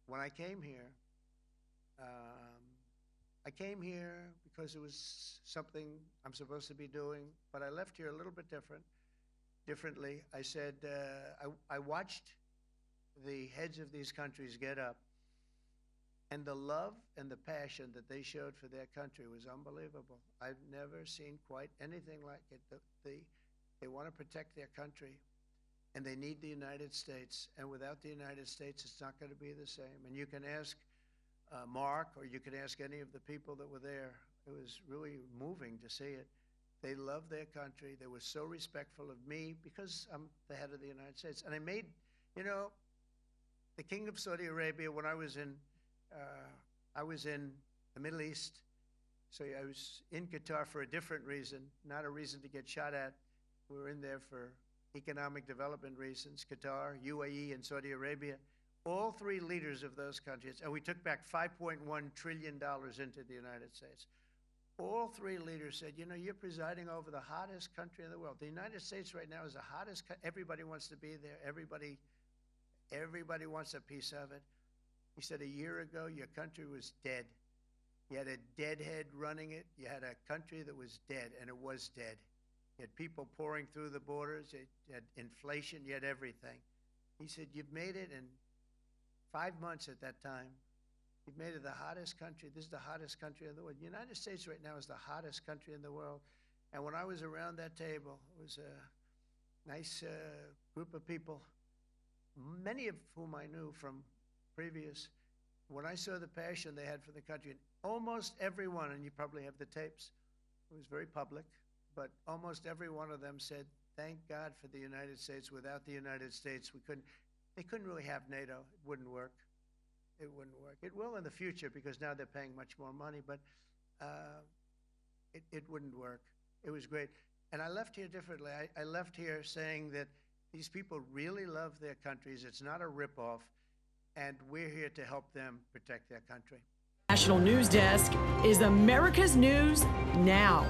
when I came here, I came here because it was something I'm supposed to be doing, but I left here a little bit differently. I said, I watched the heads of these countries get up, and the love and the passion that they showed for their country was unbelievable. I've never seen quite anything like it. They want to protect their country, and they need the United States. And without the United States, it's not going to be the same. And you can ask Mark, or you can ask any of the people that were there. It was really moving to see it. They love their country. They were so respectful of me because I'm the head of the United States. And I made, you know, the King of Saudi Arabia, when I was in the Middle East, so I was in Qatar for a different reason, not a reason to get shot at. We were in there for economic development reasons, Qatar, UAE, and Saudi Arabia. All three leaders of those countries, and we took back $5.1 trillion into the United States. All three leaders said, you know, you're presiding over the hottest country in the world. The United States right now is the hottest. Everybody wants to be there. Everybody wants a piece of it. He said, a year ago, your country was dead. You had a deadhead running it. You had a country that was dead, and it was dead. You had people pouring through the borders. You had inflation. You had everything. He said, you've made it in 5 months at that time. You've made it the hottest country. This is the hottest country in the world. The United States right now is the hottest country in the world. And when I was around that table, it was a nice group of people, many of whom I knew from previous. When I saw the passion they had for the country, and almost everyone, and you probably have the tapes, it was very public, but almost every one of them said, thank God for the United States. Without the United States, they couldn't really have NATO. It wouldn't work. It wouldn't work. It will in the future because now they're paying much more money, but it wouldn't work. It was great. And I left here differently. I left here saying that these people really love their countries. It's not a ripoff, and we're here to help them protect their country. National News Desk is America's News Now.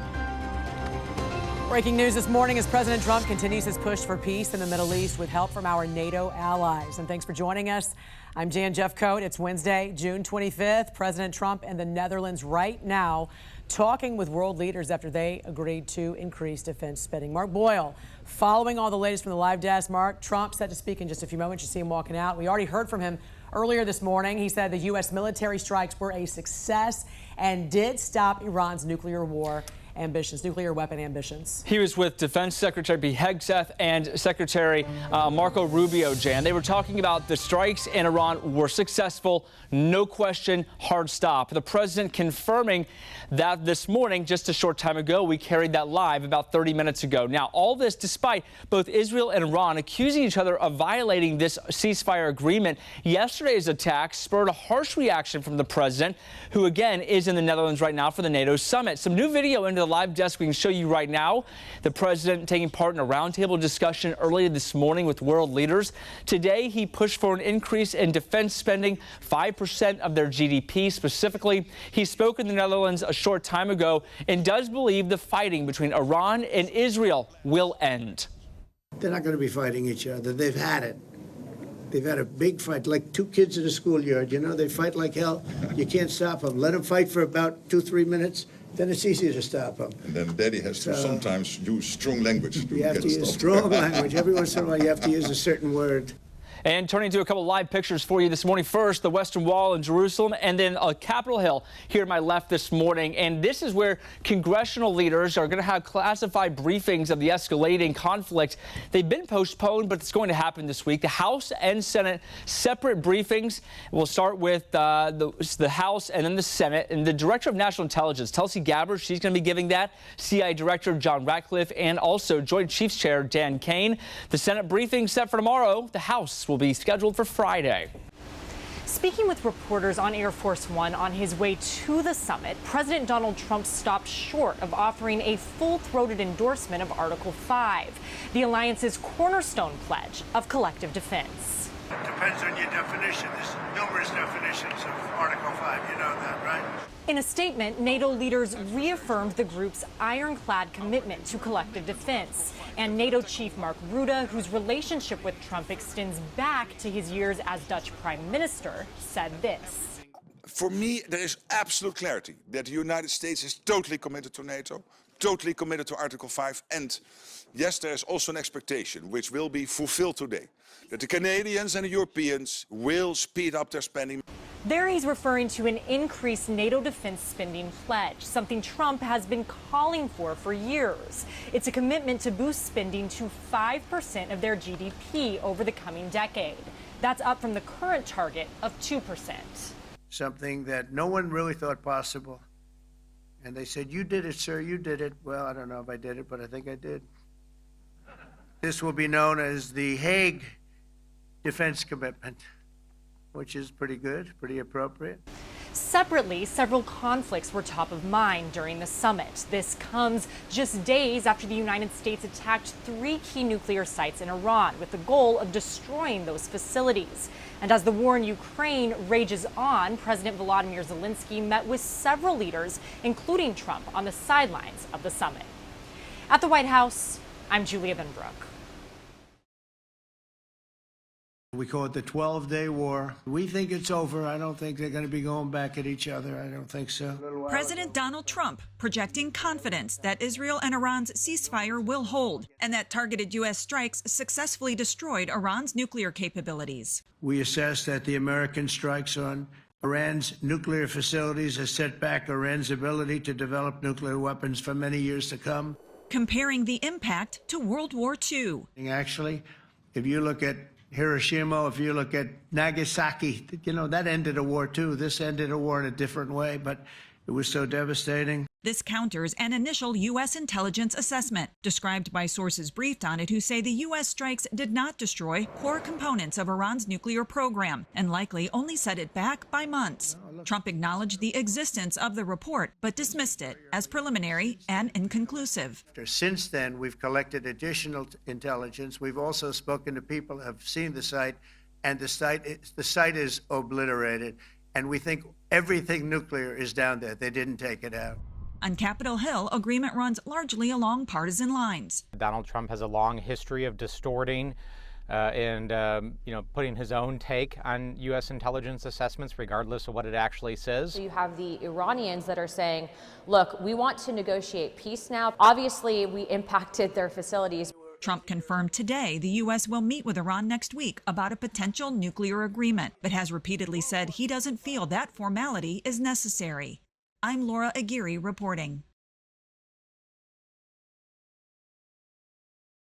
Breaking news this morning as President Trump continues his push for peace in the Middle East with help from our NATO allies. And thanks for joining us. I'm Jan Jeffcoat. It's Wednesday, June 25th. President Trump and the Netherlands right now talking with world leaders after they agreed to increase defense spending. Mark Boyle, following all the latest from the live desk. Mark, Trump set to speak in just a few moments. You see him walking out. We already heard from him earlier this morning. He said the U.S. military strikes were a success and did stop Iran's nuclear weapon ambitions. He was with Defense Secretary Hegseth and Secretary Marco Rubio, Jan. They were talking about the strikes in Iran were successful, no question, hard stop. The president confirming that this morning, just a short time ago. We carried that live about 30 minutes ago. Now, all this despite both Israel and Iran accusing each other of violating this ceasefire agreement. Yesterday's attack spurred a harsh reaction from the president, who again is in the Netherlands right now for the NATO summit. Some new video into the live desk we can show you right now. The president taking part in a roundtable discussion earlier this morning with world leaders. Today, he pushed for an increase in defense spending, 5% of their GDP. Specifically, he spoke in the Netherlands a short time ago and does believe the fighting between Iran and Israel will end. They're not going to be fighting each other. They've had it. They've had a big fight, like two kids in a schoolyard. You know, they fight like hell. You can't stop them. Let them fight for about 2-3 minutes. Then it's easier to stop them. And then Daddy has to sometimes use strong language. You have to use strong language. Every once in a while, you have to use a certain word. And turning to a couple live pictures for you this morning. First, the Western Wall in Jerusalem, and then Capitol Hill here to my left this morning. And this is where congressional leaders are going to have classified briefings of the escalating conflict. They've been postponed, but it's going to happen this week. The House and Senate separate briefings. We'll start with the House and then the Senate. And the Director of National Intelligence, Tulsi Gabbard, she's going to be giving that. CIA Director John Ratcliffe and also Joint Chiefs Chair Dan Kane. The Senate briefing set for tomorrow. The House will be scheduled for Friday. Speaking with reporters on Air Force One on his way to the summit, President Donald Trump stopped short of offering a full-throated endorsement of Article 5, the alliance's cornerstone pledge of collective defense. Depends on your definition. There's numerous definitions of Article 5. You know that, right? In a statement, NATO leaders reaffirmed the group's ironclad commitment to collective defense. And NATO chief Mark Rutte, whose relationship with Trump extends back to his years as Dutch prime minister, said this. For me, there is absolute clarity that the United States is totally committed to NATO, totally committed to Article 5. And yes, there is also an expectation, which will be fulfilled today, that the Canadians and the Europeans will speed up their spending. There he's referring to an increased NATO defense spending pledge, something Trump has been calling for years. It's a commitment to boost spending to 5% of their GDP over the coming decade. That's up from the current target of 2%. Something that no one really thought possible. And they said, you did it, sir, you did it. Well, I don't know if I did it, but I think I did. This will be known as the Hague Defense Commitment, which is pretty good, pretty appropriate. Separately, several conflicts were top of mind during the summit. This comes just days after the United States attacked 3 key nuclear sites in Iran with the goal of destroying those facilities. And as the war in Ukraine rages on, President Volodymyr Zelensky met with several leaders, including Trump, on the sidelines of the summit. At the White House, I'm Julia Benbrook. We call it the 12-day war. We think it's over. I don't think they're going to be going back at each other. I don't think so. President Donald Trump projecting confidence that Israel and Iran's ceasefire will hold and that targeted U.S. strikes successfully destroyed Iran's nuclear capabilities. We assess that the American strikes on Iran's nuclear facilities has set back Iran's ability to develop nuclear weapons for many years to come. Comparing the impact to World War II. Actually, if you look at Hiroshima, if you look at Nagasaki, you know, that ended a war too. This ended a war in a different way, but it was so devastating. This counters an initial U.S. intelligence assessment, described by sources briefed on it who say the U.S. strikes did not destroy core components of Iran's nuclear program and likely only set it back by months. Trump acknowledged the existence of the report, but dismissed it as preliminary and inconclusive. Since then, we've collected additional intelligence. We've also spoken to people who have seen the site, and the site is obliterated. And we think everything nuclear is down there. They didn't take it out. On Capitol Hill, agreement runs largely along partisan lines. Donald Trump has a long history of distorting and putting his own take on U.S. intelligence assessments, regardless of what it actually says. So you have the Iranians that are saying, look, we want to negotiate peace now. Obviously, we impacted their facilities. Trump confirmed today the U.S. will meet with Iran next week about a potential nuclear agreement, but has repeatedly said he doesn't feel that formality is necessary. I'm Laura Aguirre reporting.